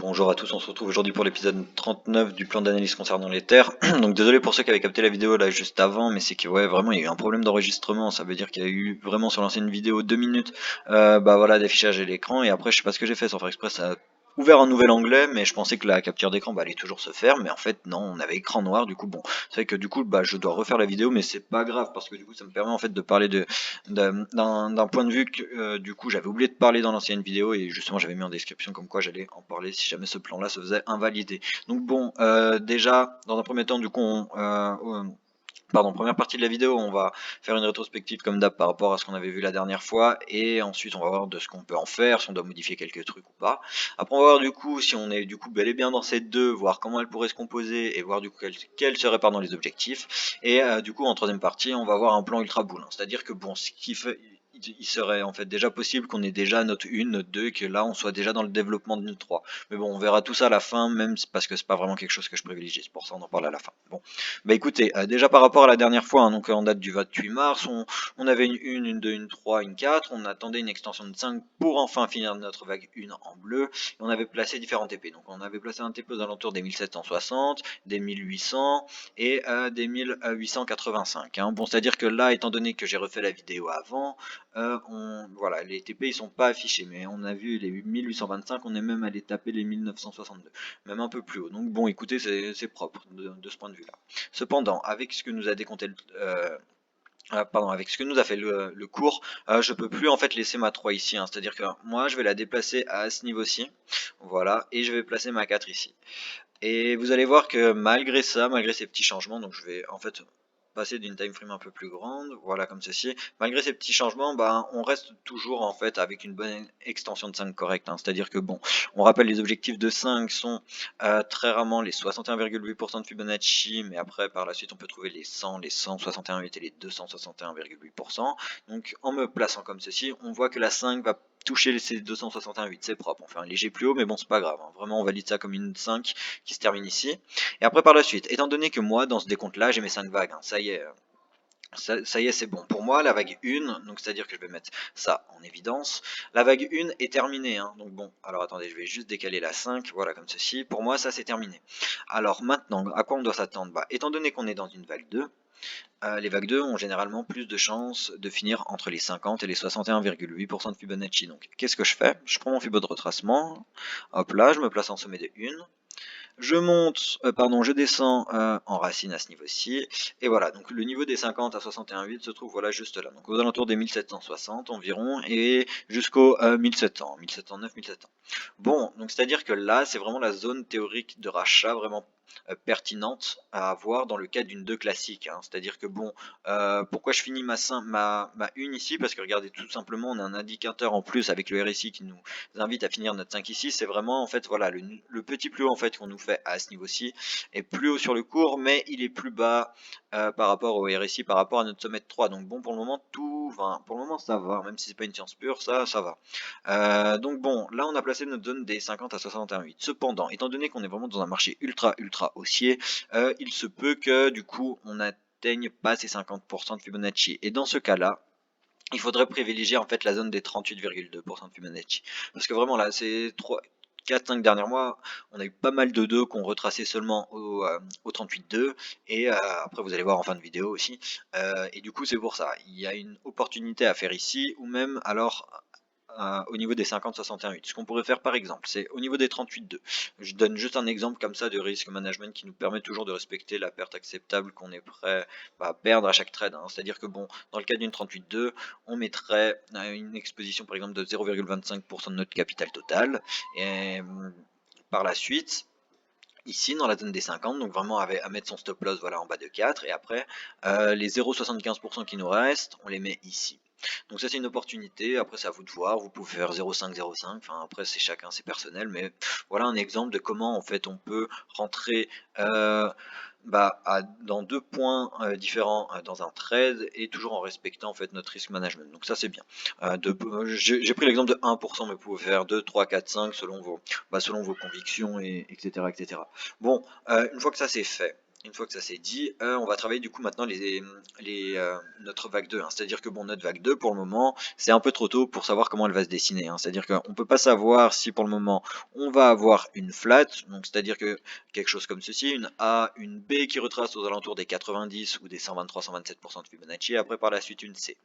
Bonjour à tous, on se retrouve aujourd'hui pour l'épisode 39 du plan d'analyse concernant les terres. Donc désolé pour ceux qui avaient capté la vidéo là juste avant, mais c'est que ouais vraiment il y a eu un problème d'enregistrement, ça veut dire qu'il y a eu vraiment sur l'ancienne vidéo 2 minutes bah voilà d'affichage à l'écran et après je sais pas ce que j'ai fait sans faire exprès, ça a ouvert un nouvel onglet, mais je pensais que la capture d'écran allait toujours se faire, mais en fait non, on avait écran noir, du coup bon, c'est vrai que du coup bah je dois refaire la vidéo, mais c'est pas grave parce que du coup ça me permet en fait de parler d'un point de vue que du coup j'avais oublié de parler dans l'ancienne vidéo et justement j'avais mis en description comme quoi j'allais en parler si jamais ce plan là se faisait invalider. Donc bon, déjà dans un premier temps du coup pardon, première partie de la vidéo, on va faire une rétrospective comme d'hab par rapport à ce qu'on avait vu la dernière fois, et ensuite on va voir de ce qu'on peut en faire, si on doit modifier quelques trucs ou pas. Après on va voir du coup si on est du coup bel et bien dans ces deux, voir comment elles pourraient se composer, et voir du coup quels seraient pardon, les objectifs. Et du coup en troisième partie, on va voir un plan ultra boule, c'est-à-dire que bon, ce qui fait il serait en fait déjà possible qu'on ait déjà notre 1, notre 2, et que là on soit déjà dans le développement de notre 3. Mais bon, on verra tout ça à la fin, même parce que c'est pas vraiment quelque chose que je privilégie, c'est pour ça on en parle à la fin. Bon, bah écoutez, déjà par rapport à la dernière fois, hein, donc en date du 28 mars, on avait une 1, une 2, une 3, une 4, on attendait une extension de 5 pour enfin finir notre vague 1 en bleu, et on avait placé différents TP. Donc on avait placé un TP aux alentours des 1760, des 1800 et des 1885. Hein. Bon, c'est-à-dire que là, étant donné que j'ai refait la vidéo avant, voilà, les TP ils sont pas affichés, mais on a vu les 1825, on est même allé taper les 1962, même un peu plus haut. Donc bon, écoutez, c'est propre de ce point de vue-là. Cependant, avec ce que nous a décompté pardon, avec ce que nous a fait le cours, je peux plus en fait laisser ma 3 ici, hein. C'est-à-dire que moi je vais la déplacer à ce niveau-ci, voilà, et je vais placer ma 4 ici. Et vous allez voir que malgré ça, malgré ces petits changements, donc je vais en fait passer d'une time frame un peu plus grande, voilà comme ceci. Malgré ces petits changements, bah, on reste toujours en fait avec une bonne extension de 5 correcte. Hein. C'est-à-dire que bon, on rappelle les objectifs de 5 sont très rarement les 61,8% de Fibonacci, mais après par la suite on peut trouver les 100, les 161,8 et les 261,8%. Donc en me plaçant comme ceci, on voit que la 5 va toucher ces 261,8, c'est propre, on fait un léger plus haut, mais bon c'est pas grave, hein. Vraiment on valide ça comme une 5 qui se termine ici. Et après par la suite, étant donné que moi dans ce décompte là j'ai mes 5 vagues, hein, ça y est, ça y est, c'est bon. Pour moi, la vague 1, donc c'est-à-dire que je vais mettre ça en évidence, la vague 1 est terminée. Hein. Donc bon, alors attendez, je vais juste décaler la 5, voilà comme ceci. Pour moi, ça c'est terminé. Alors maintenant, à quoi on doit s'attendre? Bah, étant donné qu'on est dans une vague 2, les vagues 2 ont généralement plus de chances de finir entre les 50 et les 61,8% de Fibonacci. Donc qu'est-ce que je fais? Je prends mon Fibonacci de retracement, hop là, je me place en sommet de 1, je monte, pardon, je descends en racine à ce niveau-ci, et voilà, donc le niveau des 50 à 61,8 se trouve voilà juste là, donc aux alentours des 1760 environ, et jusqu'au 1700, 1709, 1700. Bon, donc c'est-à-dire que là, c'est vraiment la zone théorique de rachat vraiment pertinente à avoir dans le cas d'une 2 classique, hein. C'est-à-dire que bon, pourquoi je finis ma 1 ici? Parce que regardez, tout simplement, on a un indicateur en plus avec le RSI qui nous invite à finir notre 5 ici, c'est vraiment en fait voilà le petit plus haut en fait qu'on nous fait à ce niveau-ci est plus haut sur le cours, mais il est plus bas par rapport au RSI, par rapport à notre sommet de 3. Donc bon, pour le moment tout va, pour le moment ça va, même si c'est pas une science pure, ça va. Donc bon, là on a placé notre zone des 50 à 61,8. Cependant, étant donné qu'on est vraiment dans un marché ultra haussier, il se peut que du coup on atteigne pas ces 50% de Fibonacci. Et dans ce cas-là, il faudrait privilégier en fait la zone des 38,2% de Fibonacci. Parce que vraiment là, ces 4-5 derniers mois, on a eu pas mal de 2 qu'on retracé seulement au 38,2 et après vous allez voir en fin de vidéo aussi. Et du coup c'est pour ça, il y a une opportunité à faire ici ou même alors au niveau des 50-61,8. Ce qu'on pourrait faire par exemple, c'est au niveau des 38,2. Je donne juste un exemple comme ça de risk management qui nous permet toujours de respecter la perte acceptable qu'on est prêt à perdre à chaque trade. Hein. C'est-à-dire que bon, dans le cas d'une 38,2, on mettrait une exposition par exemple de 0,25% de notre capital total. Et par la suite, ici dans la zone des 50, donc vraiment à mettre son stop loss voilà, en bas de 4, et après les 0,75% qui nous restent, on les met ici. Donc ça c'est une opportunité, après c'est à vous de voir, vous pouvez faire 0,5, 0,5, enfin après c'est chacun, c'est personnel, mais voilà un exemple de comment en fait on peut rentrer dans 2 points différents dans un trade et toujours en respectant en fait notre risk management. Donc ça c'est bien. J'ai pris l'exemple de 1%, mais vous pouvez faire 2, 3, 4, 5 selon vos convictions et etc. etc. Bon, une fois que ça c'est fait, Une fois que ça c'est dit, on va travailler du coup maintenant notre vague 2, hein. C'est-à-dire que bon, notre vague 2 pour le moment, c'est un peu trop tôt pour savoir comment elle va se dessiner, hein. C'est-à-dire qu'on peut pas savoir si pour le moment on va avoir une flat, donc c'est-à-dire que quelque chose comme ceci, une A, une B qui retrace aux alentours des 90 ou des 123-127% de Fibonacci, et après par la suite une C.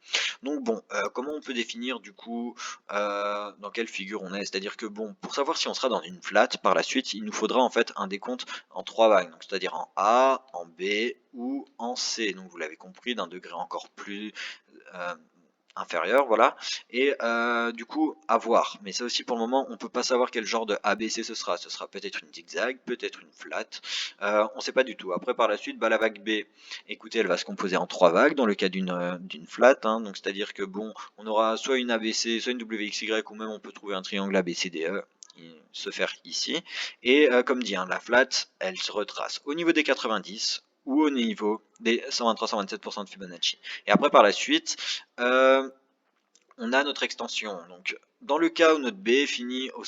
Donc bon, comment on peut définir du coup dans quelle figure on est? C'est-à-dire que bon, pour savoir si on sera dans une flat par la suite, il nous faudra en fait un décompte en trois vagues, donc c'est-à-dire en A, en B ou en C. Donc vous l'avez compris, d'un degré encore plus euh, inférieur, voilà. Et du coup, à voir. Mais ça aussi, pour le moment, on peut pas savoir quel genre de ABC ce sera. Ce sera peut-être une zigzag, peut-être une flat. On sait pas du tout. Après, par la suite, bah, la vague B, écoutez, elle va se composer en trois vagues dans le cas d'une flat, hein. Donc c'est-à-dire que bon, on aura soit une ABC, soit une WXY, ou même on peut trouver un triangle ABCDE se faire ici. Et comme dit, hein, la flat, elle se retrace au niveau des 90 ou au niveau des 123-127% de Fibonacci. Et après, par la suite, on a notre extension. Donc, dans le cas où notre B finit au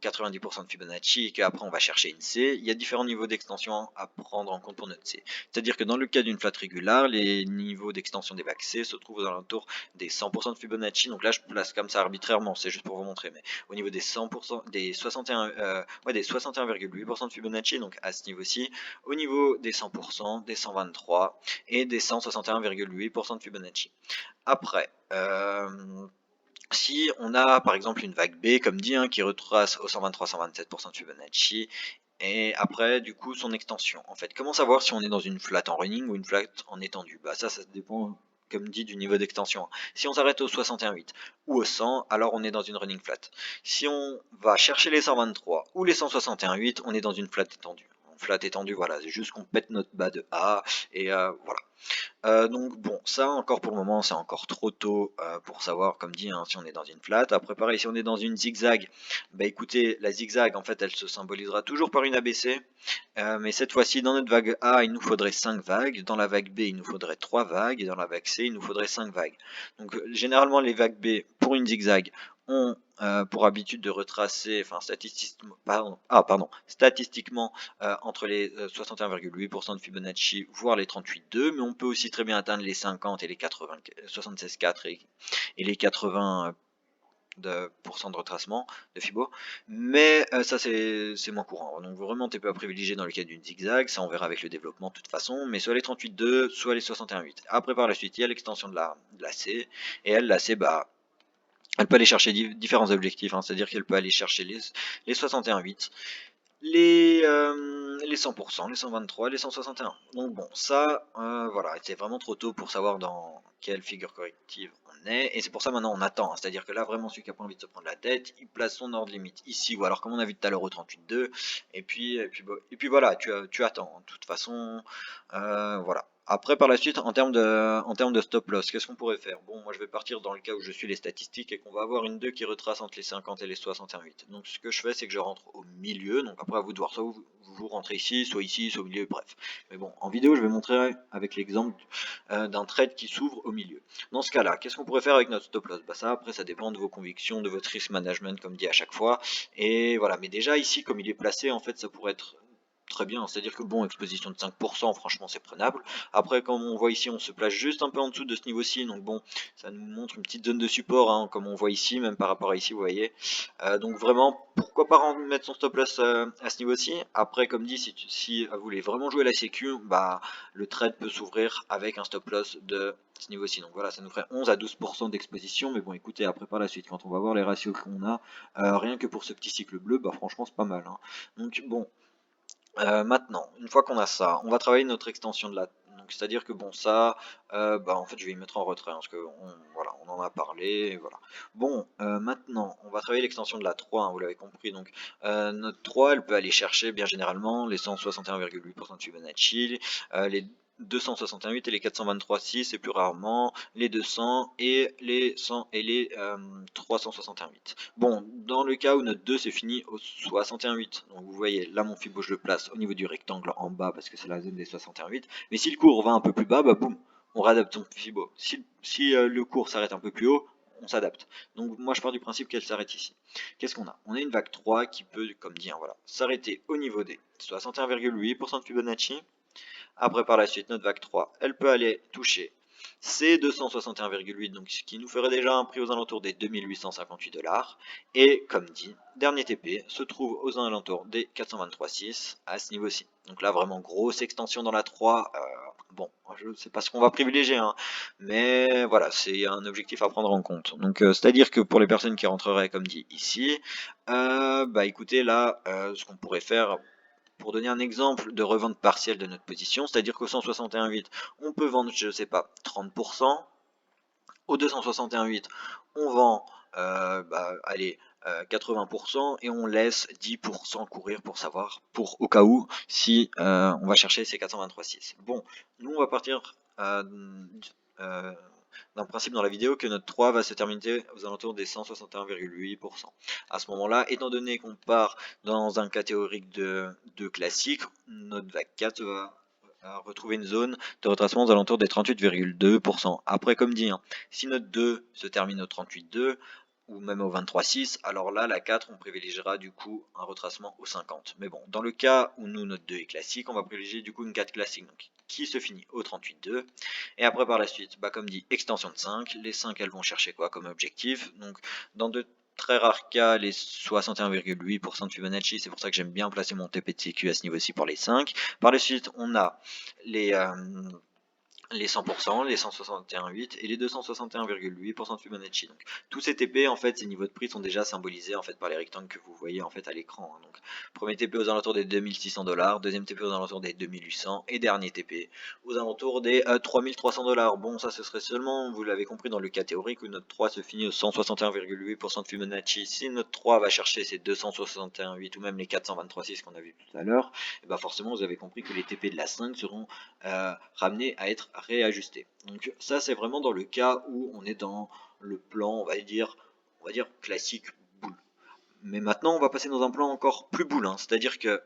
90% de Fibonacci et qu'après on va chercher une C, il y a différents niveaux d'extension à prendre en compte pour notre C. C'est-à-dire que dans le cas d'une flat régulière, les niveaux d'extension des vagues C se trouvent aux alentours des 100% de Fibonacci. Donc là, je place comme ça arbitrairement, c'est juste pour vous montrer. Mais au niveau des 100%, des 61, des 61,8% de Fibonacci, donc à ce niveau-ci, au niveau des 100%, des 123 et des 161,8% de Fibonacci. Après, si on a par exemple une vague B, comme dit, hein, qui retrace au 123-127% de Fibonacci, et après du coup son extension. En fait, comment savoir si on est dans une flat en running ou une flat en étendue? Bah ça dépend, comme dit, du niveau d'extension. Si on s'arrête au 61,8 ou au 100, alors on est dans une running flat. Si on va chercher les 123 ou les 161,8, on est dans une flat étendue. En flat étendue, voilà, c'est juste qu'on pète notre bas de A, et voilà. Donc bon, ça encore pour le moment, c'est encore trop tôt pour savoir, comme dit, hein, si on est dans une flat. Après pareil, si on est dans une zigzag, bah écoutez, la zigzag en fait elle se symbolisera toujours par une ABC, mais cette fois-ci dans notre vague A il nous faudrait 5 vagues, dans la vague B il nous faudrait 3 vagues, et dans la vague C il nous faudrait 5 vagues. Donc généralement les vagues B pour une zigzag ont pour habitude de retracer, enfin statistiquement entre les 61,8% de Fibonacci, voire les 38,2, mais on peut aussi très bien atteindre les 50 et les 80, 76,4 et les 80 de retracement de Fibo, mais ça c'est moins courant. Donc vraiment t'es pas privilégié dans le cas d'une zigzag, ça on verra avec le développement de toute façon, mais soit les 38,2, soit les 61,8. Après par la suite il y a l'extension de la C, et elle, la C, bah elle peut aller chercher différents objectifs, hein, c'est-à-dire qu'elle peut aller chercher les 61,8, les 100%, les 123, les 161. Donc bon, ça, voilà, c'est vraiment trop tôt pour savoir dans quelle figure corrective on est, et c'est pour ça maintenant on attend, hein. C'est-à-dire que là vraiment celui qui a pas envie de se prendre la tête, il place son ordre limite ici, ou alors comme on a vu tout à l'heure au 38,2, et puis voilà, tu attends, de toute façon, voilà. Après, par la suite, en termes de stop loss, qu'est-ce qu'on pourrait faire? Bon, moi je vais partir dans le cas où je suis les statistiques et qu'on va avoir une 2 qui retrace entre les 50 et les 61,8. Donc ce que je fais, c'est que je rentre au milieu. Donc après, à vous de voir, soit vous rentrez ici, soit au milieu, bref. Mais bon, en vidéo, je vais montrer avec l'exemple d'un trade qui s'ouvre au milieu. Dans ce cas-là, qu'est-ce qu'on pourrait faire avec notre stop loss? Bah ça, après, ça dépend de vos convictions, de votre risk management, comme dit à chaque fois. Et voilà, mais déjà ici, comme il est placé, en fait, ça pourrait être très bien, c'est-à-dire que bon, exposition de 5%, franchement c'est prenable. Après, comme on voit ici, on se place juste un peu en dessous de ce niveau-ci, donc bon, ça nous montre une petite zone de support, hein, comme on voit ici, même par rapport à ici, vous voyez. Donc vraiment, pourquoi pas mettre son stop loss à ce niveau-ci? Après, comme dit, si vous voulez vraiment jouer la sécu, bah le trade peut s'ouvrir avec un stop loss de ce niveau-ci. Donc voilà, ça nous ferait 11 à 12% d'exposition, mais bon, écoutez, après par la suite, quand on va voir les ratios qu'on a, rien que pour ce petit cycle bleu, bah franchement c'est pas mal, hein. Donc bon. Maintenant, une fois qu'on a ça, on va travailler notre extension de la. Donc c'est-à-dire que bon ça, bah en fait je vais y mettre en retrait, hein, parce que voilà, on en a parlé, et voilà. Bon, maintenant, on va travailler l'extension de la 3, hein, vous l'avez compris. Donc notre 3, elle peut aller chercher bien généralement les 161,8% de Fibonacci, les 261,8 et les 423,6 et plus rarement les 200 et les 100 et les 361,8. Bon, dans le cas où notre 2 c'est fini au 61,8, donc vous voyez là mon Fibo je le place au niveau du rectangle en bas parce que c'est la zone des 61,8, mais si le cours va un peu plus bas, bah boum, on réadapte son Fibo. Si le cours s'arrête un peu plus haut, on s'adapte. Donc moi je pars du principe qu'elle s'arrête ici. Qu'est-ce qu'on a? On a une vague 3 qui peut, comme dit, hein, voilà, s'arrêter au niveau des 61,8% de Fibonacci. Après par la suite notre vague 3, elle peut aller toucher ces 261,8, donc ce qui nous ferait déjà un prix aux alentours des 2858 $. Et comme dit, dernier TP se trouve aux alentours des 423,6 à ce niveau-ci. Donc là vraiment grosse extension dans la 3. Bon, je sais pas ce qu'on va privilégier, hein, mais voilà, c'est un objectif à prendre en compte. Donc c'est-à-dire que pour les personnes qui rentreraient comme dit ici, bah écoutez là, ce qu'on pourrait faire pour donner un exemple de revente partielle de notre position, c'est-à-dire qu'au 161,8, on peut vendre, je sais pas, 30%. Au 261,8, on vend, allez, 80% et on laisse 10% courir pour savoir, pour au cas où, si on va chercher ces 423,6. Bon, nous on va partir d'un principe dans la vidéo que notre 3 va se terminer aux alentours des 161,8%. À ce moment-là, étant donné qu'on part dans un catégorique de classique, notre vague 4 va retrouver une zone de retracement aux alentours des 38,2%. Après, comme dit, hein, si notre 2 se termine au 38,2 ou même au 23,6, alors là, la 4, on privilégiera du coup un retracement au 50. Mais bon, dans le cas où nous, notre 2 est classique, on va privilégier du coup une 4 classique, donc, qui se finit au 38,2. Et après, par la suite, bah, comme dit, extension de 5. Les 5, elles vont chercher quoi comme objectif? Donc, dans de très rares cas, les 61,8% de Fibonacci, c'est pour ça que j'aime bien placer mon TP de CQ à ce niveau-ci pour les 5. Par la suite, on a les 100%, les 161,8 et les 261,8% de Fibonacci. Donc tous ces TP, en fait, ces niveaux de prix sont déjà symbolisés en fait par les rectangles que vous voyez en fait à l'écran. Donc premier TP aux alentours des 2600 $, deuxième TP aux alentours des 2800 et dernier TP aux alentours des 3300 $. Bon, ça ce serait seulement, vous l'avez compris, dans le cas théorique où notre 3 se finit au 161,8% de Fibonacci. Si notre 3 va chercher ces 261,8 ou même les 423,6 qu'on a vu tout à l'heure, et bah forcément vous avez compris que les TP de la 5 seront ramenés à être réajustés. Donc ça c'est vraiment dans le cas où on est dans le plan, on va dire classique boule. Mais maintenant on va passer dans un plan encore plus boule, hein. C'est-à-dire que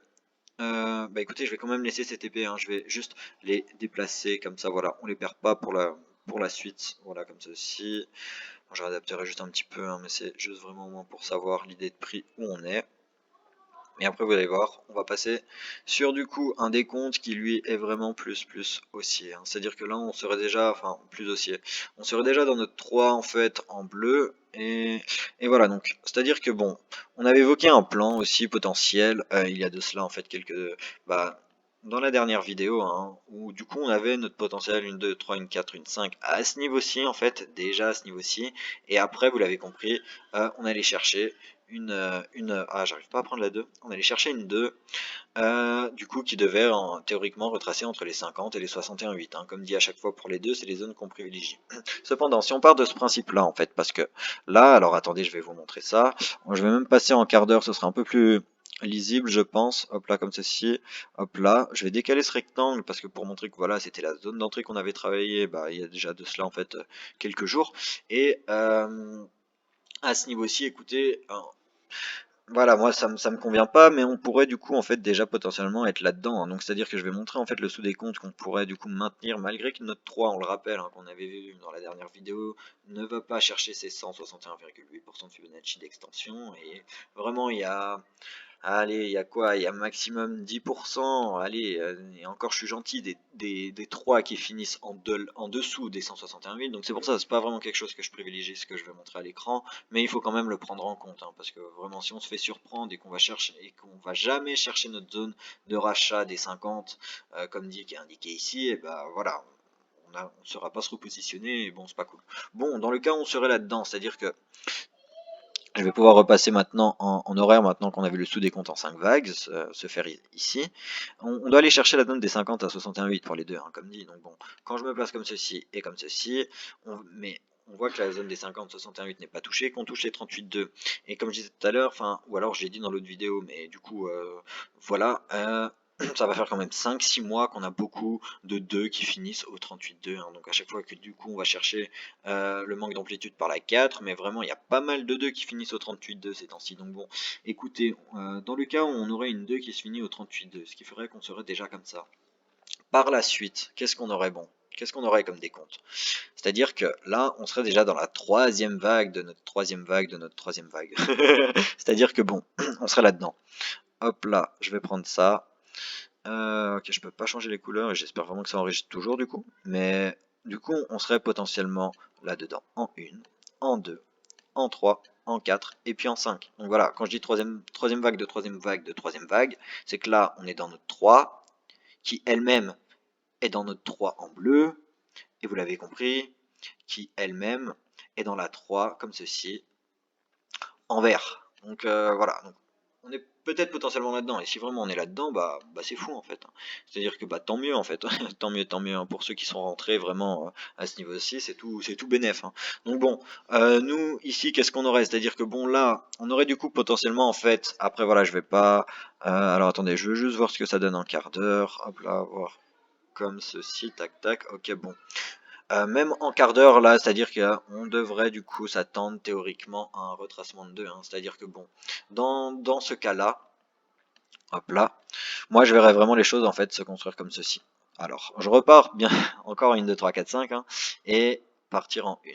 bah écoutez, je vais quand même laisser ces TP, hein. Je vais juste les déplacer comme ça, voilà, on les perd pas pour la suite, voilà, comme ceci. Bon, je réadapterai juste un petit peu, hein, mais c'est juste vraiment au moins pour savoir l'idée de prix où on est. Et après vous allez voir, on va passer sur du coup un décompte qui lui est vraiment plus haussier, hein. C'est-à-dire que là on serait déjà, enfin plus haussier, on serait déjà dans notre 3 en fait en bleu et voilà. Donc c'est à dire que bon, on avait évoqué un plan aussi potentiel il y a de cela en fait dans la dernière vidéo, hein, où du coup on avait notre potentiel une 2, 3, une 4, une 5 à ce niveau-ci en fait, déjà à ce niveau-ci, et après vous l'avez compris, on allait chercher j'arrive pas à prendre la 2, on allait chercher une 2, du coup qui devait théoriquement retracer entre les 50 et les 61,8, hein. Comme dit à chaque fois pour les deux, c'est les zones qu'on privilégie. Cependant, si on part de ce principe-là en fait, parce que là, alors attendez, je vais vous montrer ça, je vais même passer en quart d'heure, ce sera un peu plus lisible je pense, hop là comme ceci, hop là, je vais décaler ce rectangle parce que pour montrer que voilà c'était la zone d'entrée qu'on avait travaillé, bah il y a déjà de cela en fait quelques jours, et à ce niveau-ci, écoutez, voilà, moi ça me convient pas, mais on pourrait du coup en fait déjà potentiellement être là-dedans, hein. Donc c'est à dire que je vais montrer en fait le sous-décompte qu'on pourrait du coup maintenir malgré que notre 3, on le rappelle, hein, qu'on avait vu dans la dernière vidéo, ne va pas chercher ses 161,8% de Fibonacci d'extension, et vraiment il y a, allez, il y a quoi? Il y a maximum 10%, allez, et encore je suis gentil, des 3 qui finissent en dessous des 161,8, donc c'est pour ça, c'est pas vraiment quelque chose que je privilégie, ce que je vais montrer à l'écran, mais il faut quand même le prendre en compte, hein, parce que vraiment si on se fait surprendre et qu'on va chercher et qu'on va jamais chercher notre zone de rachat des 50, comme dit qui est indiqué ici, et bah voilà, on ne saura pas se repositionner, et bon c'est pas cool. Bon, dans le cas où on serait là-dedans, c'est-à-dire que je vais pouvoir repasser maintenant en horaire, maintenant qu'on a vu le sous-décompte en 5 vagues, se faire ici. On doit aller chercher la zone des 50 à 61,8 pour les deux, hein, comme dit. Donc bon, quand je me place comme ceci et comme ceci, on voit que la zone des 50-61,8 n'est pas touchée, qu'on touche les 38,2. Et comme je disais tout à l'heure, enfin, ou alors j'ai dit dans l'autre vidéo, mais du coup, voilà, ça va faire quand même 5-6 mois qu'on a beaucoup de 2 qui finissent au 38,2, hein. Donc à chaque fois que du coup on va chercher le manque d'amplitude par la 4, mais vraiment il y a pas mal de 2 qui finissent au 38,2 ces temps-ci. Donc bon, écoutez, dans le cas où on aurait une 2 qui se finit au 38,2, ce qui ferait qu'on serait déjà comme ça. Par la suite, qu'est-ce qu'on aurait bon? qu'est-ce qu'on aurait comme décompte? C'est-à-dire que là, on serait déjà dans la troisième vague de notre troisième vague de notre troisième vague. C'est-à-dire que bon, on serait là-dedans. Hop là, je vais prendre ça. Ok, je peux pas changer les couleurs et j'espère vraiment que ça enregistre toujours du coup. Mais du coup, on serait potentiellement là-dedans en 1, en 2, en 3, en 4 et puis en 5. Donc voilà, quand je dis troisième vague de troisième vague de troisième vague, c'est que là, on est dans notre 3, qui elle-même est dans notre 3 en bleu, et vous l'avez compris, qui elle-même est dans la 3 comme ceci, en vert. Donc voilà, donc, on est peut-être potentiellement là-dedans, et si vraiment on est là-dedans, bah c'est fou en fait. C'est-à-dire que bah tant mieux en fait, tant mieux hein, pour ceux qui sont rentrés vraiment à ce niveau-ci, c'est tout bénef. Hein. Donc bon, nous ici, qu'est-ce qu'on aurait? C'est-à-dire que bon là, on aurait du coup potentiellement en fait, après voilà, je vais pas... alors attendez, je veux juste voir ce que ça donne en quart d'heure, hop là, voir comme ceci, tac tac, ok bon. Même en quart d'heure là, c'est-à-dire qu'on devrait du coup s'attendre théoriquement à un retracement de 2, hein. C'est-à-dire que bon, dans ce cas-là, hop là, moi je verrais vraiment les choses en fait se construire comme ceci. Alors, je repars bien encore une 2, 3, 4, 5, hein, et partir en 1.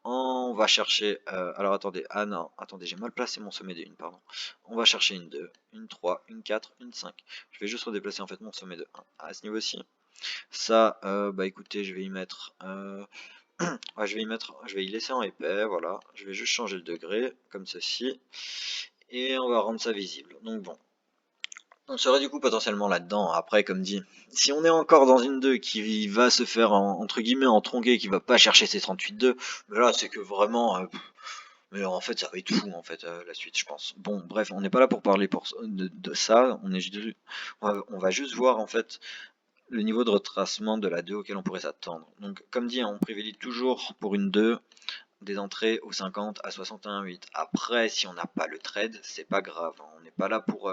On va chercher, alors attendez, ah non, attendez, j'ai mal placé mon sommet de 1, pardon. On va chercher une 2, une 3, une 4, une 5. Je vais juste redéplacer en fait mon sommet de 1 à ce niveau-ci. Ça, bah écoutez, je vais y mettre... ouais, je vais y laisser en épais, voilà. Je vais juste changer le degré, comme ceci. Et on va rendre ça visible. Donc bon, on serait du coup potentiellement là-dedans. Après, comme dit, si on est encore dans une 2 qui va se faire, entre guillemets, en tronqué, qui va pas chercher ses 38,2, mais là, c'est que vraiment... mais en fait, ça va être fou, en fait, la suite, je pense. Bon, bref, on n'est pas là pour parler de ça. On va juste voir, en fait, le niveau de retracement de la 2 auquel on pourrait s'attendre. Donc, comme dit, on privilégie toujours pour une 2 des entrées au 50 à 61,8. Après, si on n'a pas le trade, c'est pas grave. Hein. On n'est pas là pour...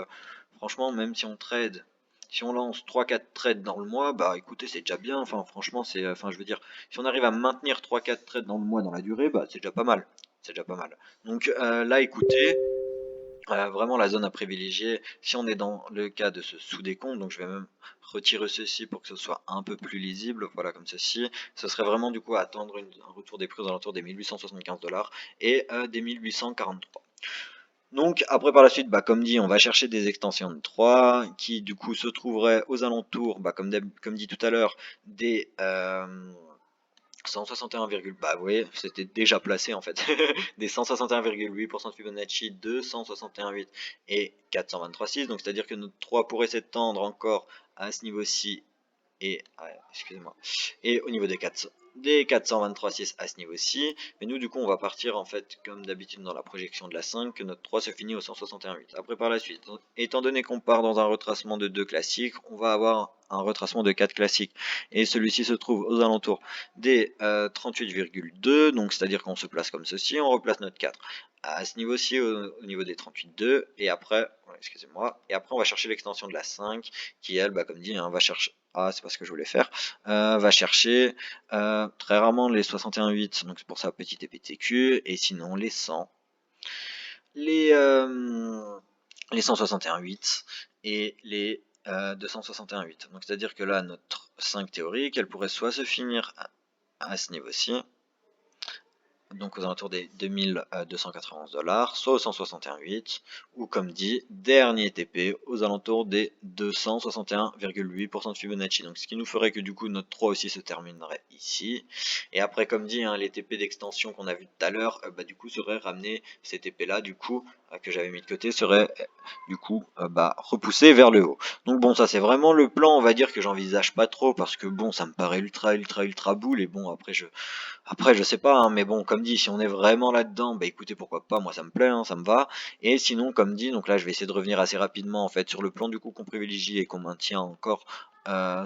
franchement, même si on trade, si on lance 3-4 trades dans le mois, bah écoutez, c'est déjà bien. Enfin, franchement, c'est... Enfin, je veux dire, si on arrive à maintenir 3-4 trades dans le mois dans la durée, bah c'est déjà pas mal. C'est déjà pas mal. Donc là, écoutez... vraiment la zone à privilégier, si on est dans le cas de ce sous-décompte, donc je vais même retirer ceci pour que ce soit un peu plus lisible, voilà comme ceci, ce serait vraiment du coup attendre un retour des prix aux alentours des 1875$ et des 1843. Donc après par la suite, bah, comme dit, on va chercher des extensions de 3 qui du coup se trouveraient aux alentours, bah, comme dit tout à l'heure, des... 161, bah oui, c'était déjà placé en fait. Des 161,8% de Fibonacci, 261,8 et 423,6. Donc c'est-à-dire que notre 3 pourrait s'étendre encore à ce niveau-ci et excusez-moi, et au niveau des 423,6 à ce niveau-ci, mais nous du coup on va partir en fait comme d'habitude dans la projection de la 5, que notre 3 se finit au 161,8. Après par la suite, étant donné qu'on part dans un retracement de 2 classiques, on va avoir un retracement de 4 classiques, et celui-ci se trouve aux alentours des 38,2, donc c'est à dire qu'on se place comme ceci, on replace notre 4 à ce niveau-ci au niveau des 38,2, et après, excusez-moi, et après on va chercher l'extension de la 5 qui elle, bah, comme dit, hein, va chercher, c'est pas ce que je voulais faire, va chercher très rarement les 61,8, donc c'est pour ça petit EPTQ, et sinon les 100, les 161,8 et les 261,8. Donc c'est à dire que là notre 5 théorique, elle pourrait soit se finir à ce niveau-ci, donc aux alentours des 2291$, soit au 161,8, ou comme dit, dernier TP aux alentours des 261,8% de Fibonacci. Donc ce qui nous ferait que du coup notre 3 aussi se terminerait ici. Et après comme dit, hein, les TP d'extension qu'on a vu tout à l'heure, bah, du coup seraient ramenés, ces TP là du coup, que j'avais mis de côté, seraient du coup bah, repoussés vers le haut. Donc bon, ça c'est vraiment le plan, on va dire, que j'envisage pas trop, parce que bon, ça me paraît ultra boule, et bon après je sais pas, hein, mais bon, comme dit, si on est vraiment là-dedans, bah écoutez, pourquoi pas, moi ça me plaît, hein, ça me va. Et sinon, comme dit, donc là je vais essayer de revenir assez rapidement en fait sur le plan du coup qu'on privilégie et qu'on maintient encore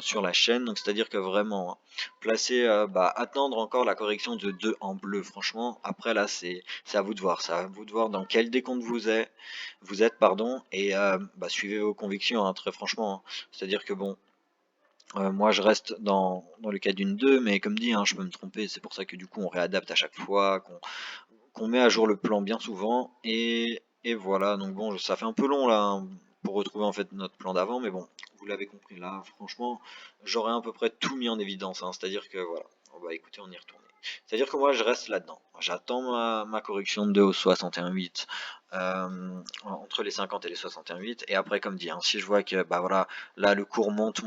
sur la chaîne. Donc c'est-à-dire que vraiment, hein, placer, bah, attendre encore la correction de 2 en bleu, franchement, après là c'est à vous de voir, c'est à vous de voir dans quel décompte vous êtes, pardon, et bah, suivez vos convictions, hein, très franchement. Hein. C'est-à-dire que bon, moi je reste dans le cas d'une 2, mais comme dit, hein, je peux me tromper, c'est pour ça que du coup on réadapte à chaque fois, qu'on met à jour le plan bien souvent, et voilà, donc bon, ça fait un peu long là, hein, pour retrouver en fait notre plan d'avant, mais bon, l'avez compris là, franchement, j'aurais à peu près tout mis en évidence, hein, c'est-à-dire que voilà, bah écoutez, on y retourne. C'est-à-dire que moi, je reste là-dedans. J'attends ma correction de 61,8 entre les 50 et les 61,8. Et après, comme dit, hein, si je vois que bah voilà, là le cours monte,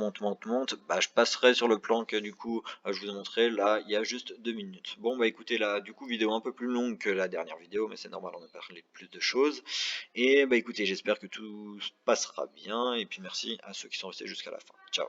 bah je passerai sur le plan que du coup je vous ai montré. Là, il y a juste 2 minutes. Bon bah écoutez, là du coup vidéo un peu plus longue que la dernière vidéo, mais c'est normal, on a parlé de plus de choses. Et bah écoutez, j'espère que tout se passera bien. Et puis merci à ceux qui sont restés jusqu'à la fin. Ciao.